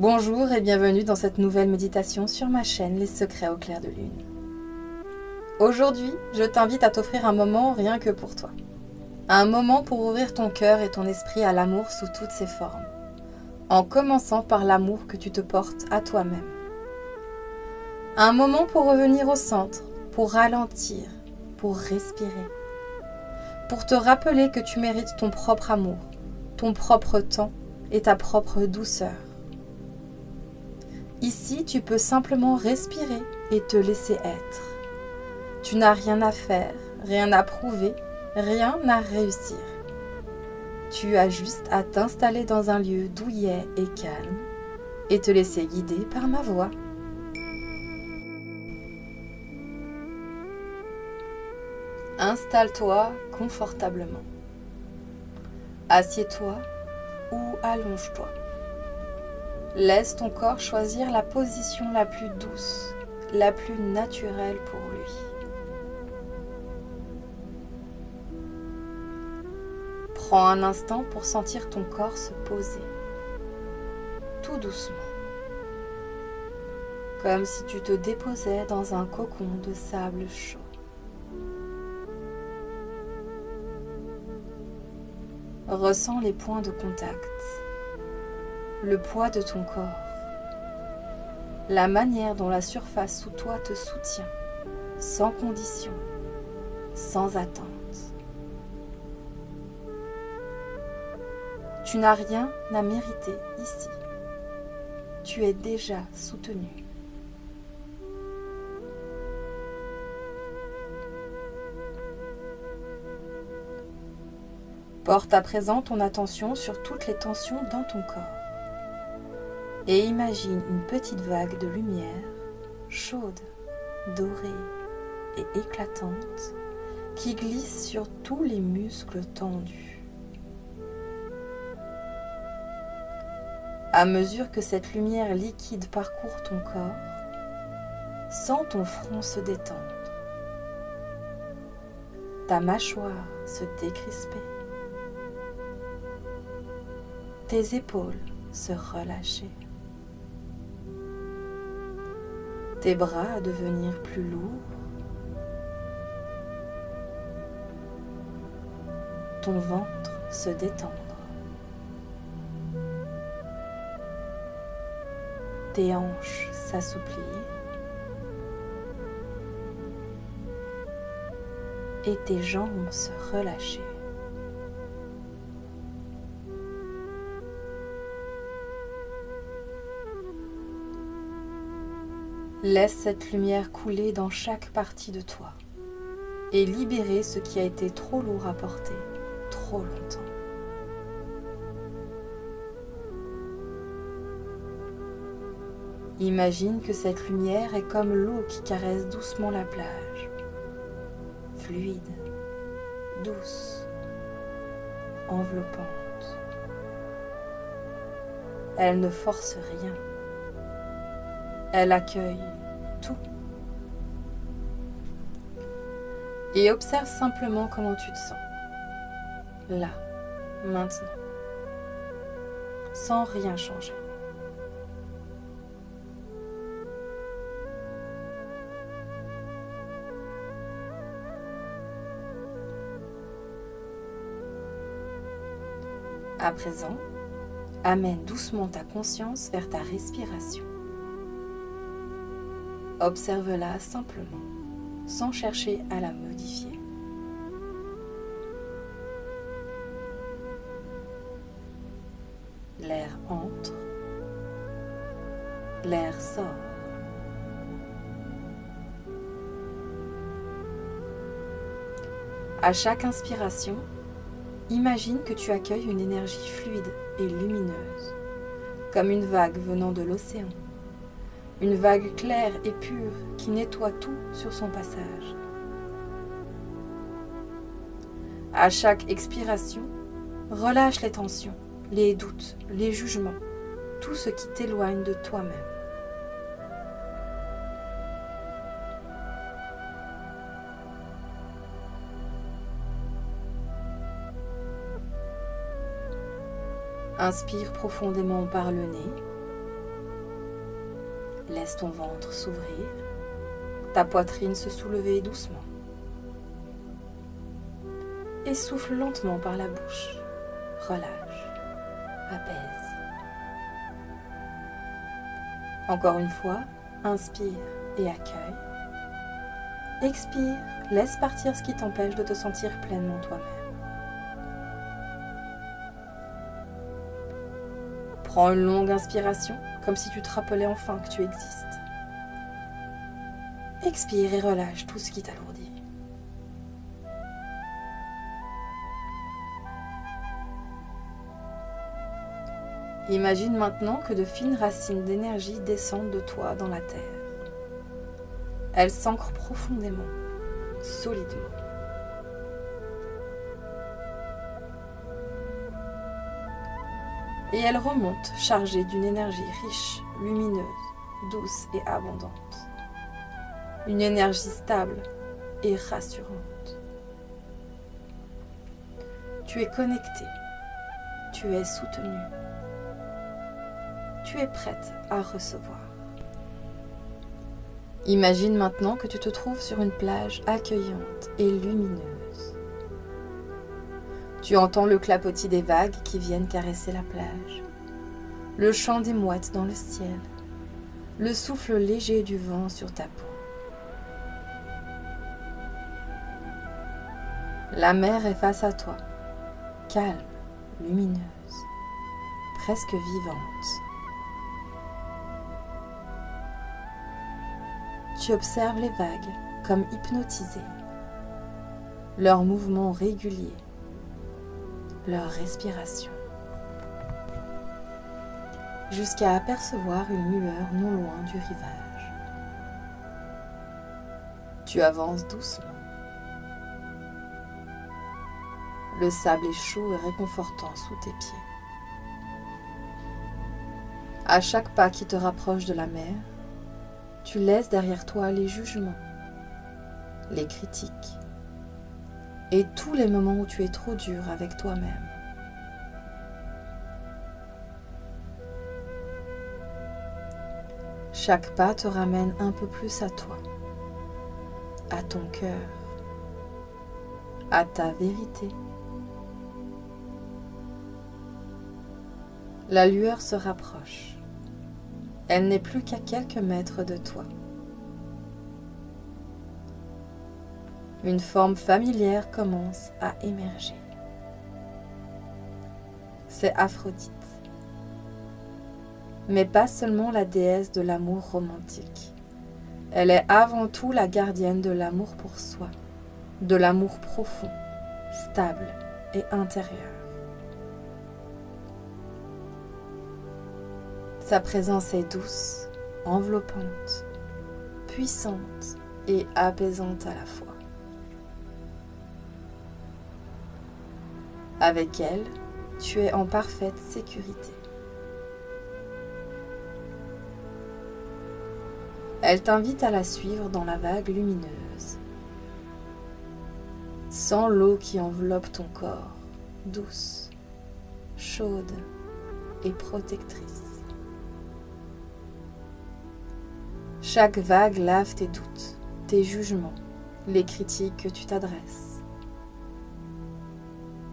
Bonjour et bienvenue dans cette nouvelle méditation sur ma chaîne Les Secrets au clair de lune. Aujourd'hui, je t'invite à t'offrir un moment rien que pour toi. Un moment pour ouvrir ton cœur et ton esprit à l'amour sous toutes ses formes. En commençant par l'amour que tu te portes à toi-même. Un moment pour revenir au centre, pour ralentir, pour respirer. Pour te rappeler que tu mérites ton propre amour, ton propre temps et ta propre douceur. Ici, tu peux simplement respirer et te laisser être. Tu n'as rien à faire, rien à prouver, rien à réussir. Tu as juste à t'installer dans un lieu douillet et calme et te laisser guider par ma voix. Installe-toi confortablement. Assieds-toi ou allonge-toi. Laisse ton corps choisir la position la plus douce, la plus naturelle pour lui. Prends un instant pour sentir ton corps se poser, tout doucement, comme si tu te déposais dans un cocon de sable chaud. Ressens les points de contact, le poids de ton corps, la manière dont la surface sous toi te soutient, sans condition, sans attente. Tu n'as rien à mériter ici. Tu es déjà soutenu. Porte à présent ton attention sur toutes les tensions dans ton corps. Et imagine une petite vague de lumière, chaude, dorée et éclatante, qui glisse sur tous les muscles tendus. À mesure que cette lumière liquide parcourt ton corps, sens ton front se détendre, ta mâchoire se décrisper, tes épaules se relâcher, tes bras devenir plus lourds, ton ventre se détendre, tes hanches s'assouplir et tes jambes se relâcher. Laisse cette lumière couler dans chaque partie de toi et libérer ce qui a été trop lourd à porter trop longtemps. Imagine que cette lumière est comme l'eau qui caresse doucement la plage, fluide, douce, enveloppante. Elle ne force rien. Elle accueille tout. Et observe simplement comment tu te sens. Là, maintenant. Sans rien changer. À présent, amène doucement ta conscience vers ta respiration. Observe-la simplement, sans chercher à la modifier. L'air entre, l'air sort. À chaque inspiration, imagine que tu accueilles une énergie fluide et lumineuse, comme une vague venant de l'océan. Une vague claire et pure qui nettoie tout sur son passage. À chaque expiration, relâche les tensions, les doutes, les jugements, tout ce qui t'éloigne de toi-même. Inspire profondément par le nez Laisse ton ventre s'ouvrir, ta poitrine se soulever doucement. Et souffle lentement par la bouche. Relâche, apaise. Encore une fois, inspire et accueille. Expire, laisse partir ce qui t'empêche de te sentir pleinement toi-même. Prends une longue inspiration, comme si tu te rappelais enfin que tu existes. Expire et relâche tout ce qui t'alourdit. Imagine maintenant que de fines racines d'énergie descendent de toi dans la terre. Elles s'ancrent profondément, solidement. Et elles remontent chargées d'une énergie riche, lumineuse, douce et abondante. Une énergie stable et rassurante. Tu es connecté, tu es soutenu, tu es prête à recevoir. Imagine maintenant que tu te trouves sur une plage accueillante et lumineuse. Tu entends le clapotis des vagues qui viennent caresser la plage, le chant des mouettes dans le ciel, le souffle léger du vent sur ta peau. La mer est face à toi, calme, lumineuse, presque vivante. Tu observes les vagues comme hypnotisées, leurs mouvements réguliers, leur respiration, jusqu'à apercevoir une lueur non loin du rivage. Tu avances doucement. Le sable est chaud et réconfortant sous tes pieds. À chaque pas qui te rapproche de la mer, tu laisses derrière toi les jugements, les critiques et tous les moments où tu es trop dur avec toi-même. Chaque pas te ramène un peu plus à toi, à ton cœur, à ta vérité. La lueur se rapproche. Elle n'est plus qu'à quelques mètres de toi. Une forme familière commence à émerger. C'est Aphrodite. Mais pas seulement la déesse de l'amour romantique. Elle est avant tout la gardienne de l'amour pour soi, de l'amour profond, stable et intérieur. Sa présence est douce, enveloppante, puissante et apaisante à la fois. Avec elle, tu es en parfaite sécurité. Elle t'invite à la suivre dans la vague lumineuse. Sens l'eau qui enveloppe ton corps, douce, chaude et protectrice. Chaque vague lave tes doutes, tes jugements, les critiques que tu t'adresses.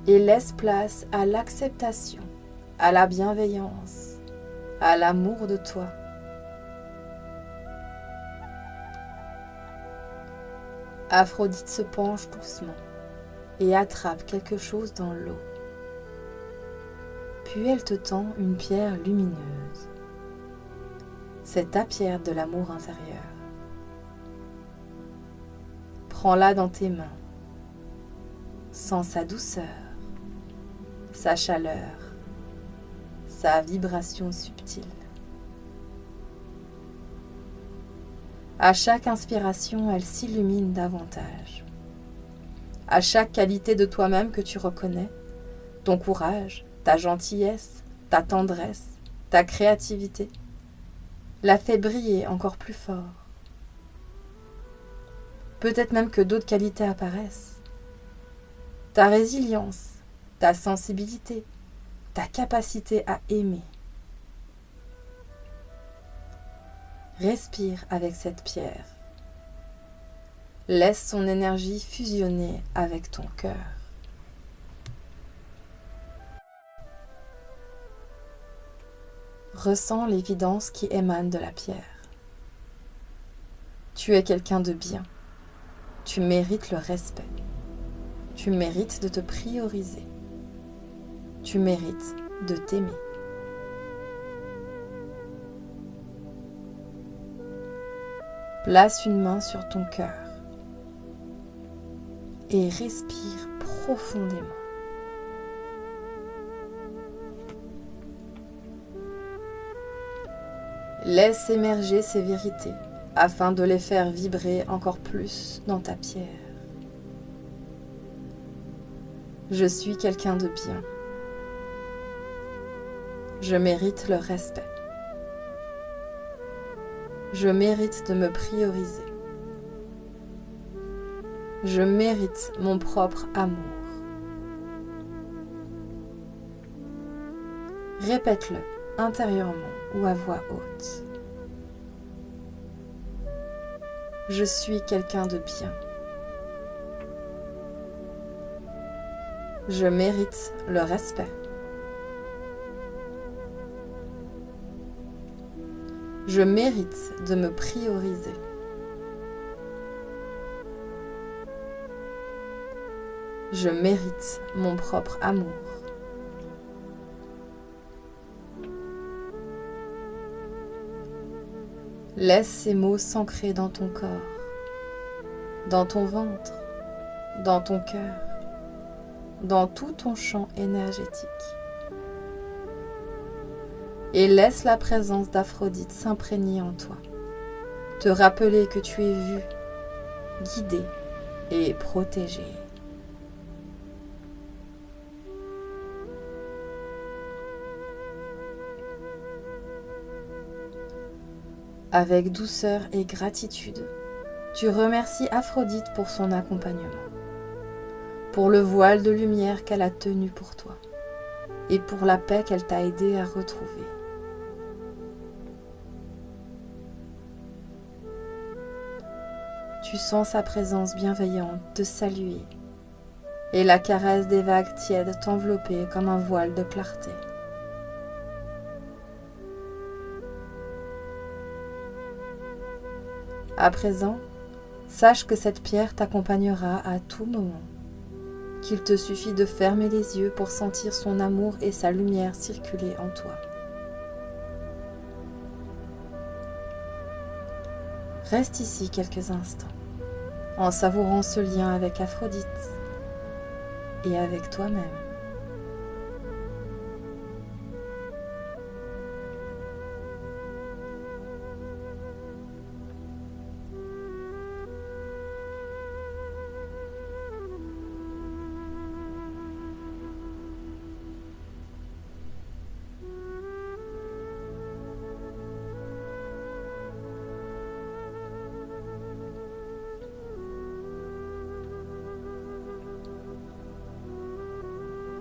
Et laisse place à l'acceptation, à la bienveillance, à l'amour de toi. Aphrodite se penche doucement et attrape quelque chose dans l'eau. Puis elle te tend une pierre lumineuse. C'est ta pierre de l'amour intérieur. Prends-la dans tes mains. Sens sa douceur, sa chaleur, sa vibration subtile. À chaque inspiration, elle s'illumine davantage. À chaque qualité de toi-même que tu reconnais, ton courage, ta gentillesse, ta tendresse, ta créativité, la fait briller encore plus fort. Peut-être même que d'autres qualités apparaissent. Ta résilience, ta sensibilité, ta capacité à aimer. Respire avec cette pierre. Laisse son énergie fusionner avec ton cœur. Ressens l'évidence qui émane de la pierre. Tu es quelqu'un de bien. Tu mérites le respect. Tu mérites de te prioriser. Tu mérites de t'aimer. Place une main sur ton cœur et respire profondément. Laisse émerger ces vérités afin de les faire vibrer encore plus dans ta pierre. Je suis quelqu'un de bien. Je mérite le respect. Je mérite de me prioriser. Je mérite mon propre amour. Répète-le intérieurement ou à voix haute. Je suis quelqu'un de bien. Je mérite le respect. Je mérite de me prioriser. Je mérite mon propre amour. Laisse ces mots s'ancrer dans ton corps, dans ton ventre, dans ton cœur, dans tout ton champ énergétique. Et laisse la présence d'Aphrodite s'imprégner en toi, te rappeler que tu es vu, guidé et protégé. Avec douceur et gratitude, tu remercies Aphrodite pour son accompagnement, pour le voile de lumière qu'elle a tenu pour toi et pour la paix qu'elle t'a aidé à retrouver. Tu sens sa présence bienveillante te saluer et la caresse des vagues tièdes t'envelopper comme un voile de clarté. À présent, sache que cette pierre t'accompagnera à tout moment, qu'il te suffit de fermer les yeux pour sentir son amour et sa lumière circuler en toi. Reste ici quelques instants, en savourant ce lien avec Aphrodite et avec toi-même.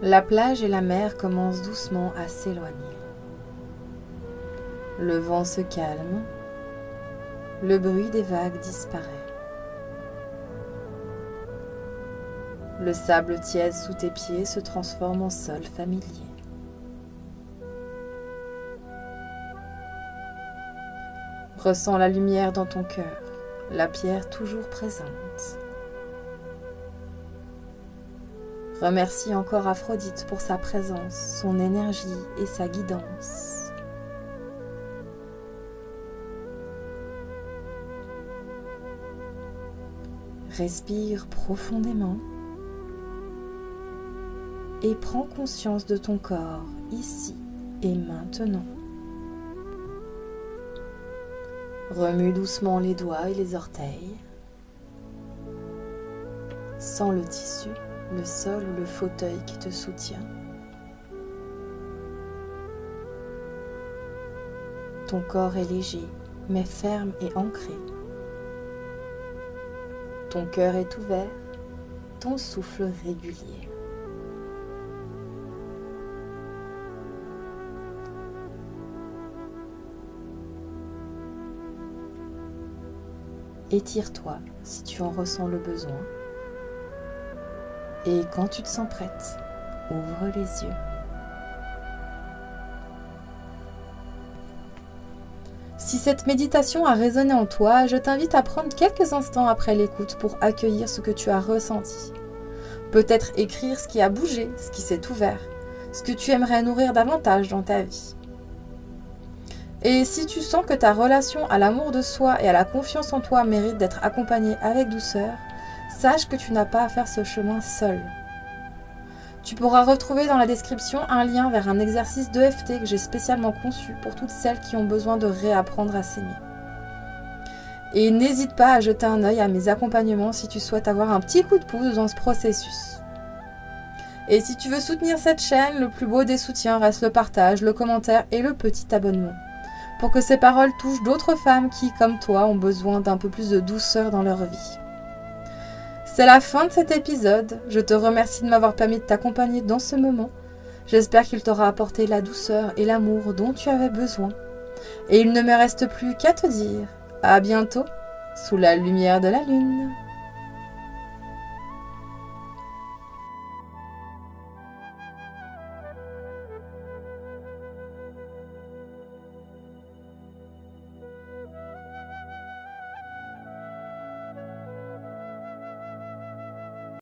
La plage et la mer commencent doucement à s'éloigner. Le vent se calme, le bruit des vagues disparaît. Le sable tiède sous tes pieds se transforme en sol familier. Ressens la lumière dans ton cœur, la pierre toujours présente. Remercie encore Aphrodite pour sa présence, son énergie et sa guidance. Respire profondément et prends conscience de ton corps ici et maintenant. Remue doucement les doigts et les orteils. Sens le tissu, le sol ou le fauteuil qui te soutient. Ton corps est léger, mais ferme et ancré. Ton cœur est ouvert, ton souffle régulier. étire-toi si tu en ressens le besoin. Et quand tu te sens prête, ouvre les yeux. Si cette méditation a résonné en toi, je t'invite à prendre quelques instants après l'écoute pour accueillir ce que tu as ressenti. Peut-être écrire ce qui a bougé, ce qui s'est ouvert, ce que tu aimerais nourrir davantage dans ta vie. Et si tu sens que ta relation à l'amour de soi et à la confiance en toi mérite d'être accompagnée avec douceur, sache que tu n'as pas à faire ce chemin seul. Tu pourras retrouver dans la description un lien vers un exercice d'EFT que j'ai spécialement conçu pour toutes celles qui ont besoin de réapprendre à s'aimer. Et n'hésite pas à jeter un œil à mes accompagnements si tu souhaites avoir un petit coup de pouce dans ce processus. Et si tu veux soutenir cette chaîne, le plus beau des soutiens reste le partage, le commentaire et le petit abonnement, pour que ces paroles touchent d'autres femmes qui, comme toi, ont besoin d'un peu plus de douceur dans leur vie. C'est la fin de cet épisode. Je te remercie de m'avoir permis de t'accompagner dans ce moment. J'espère qu'il t'aura apporté la douceur et l'amour dont tu avais besoin. Et il ne me reste plus qu'à te dire à bientôt sous la lumière de la lune.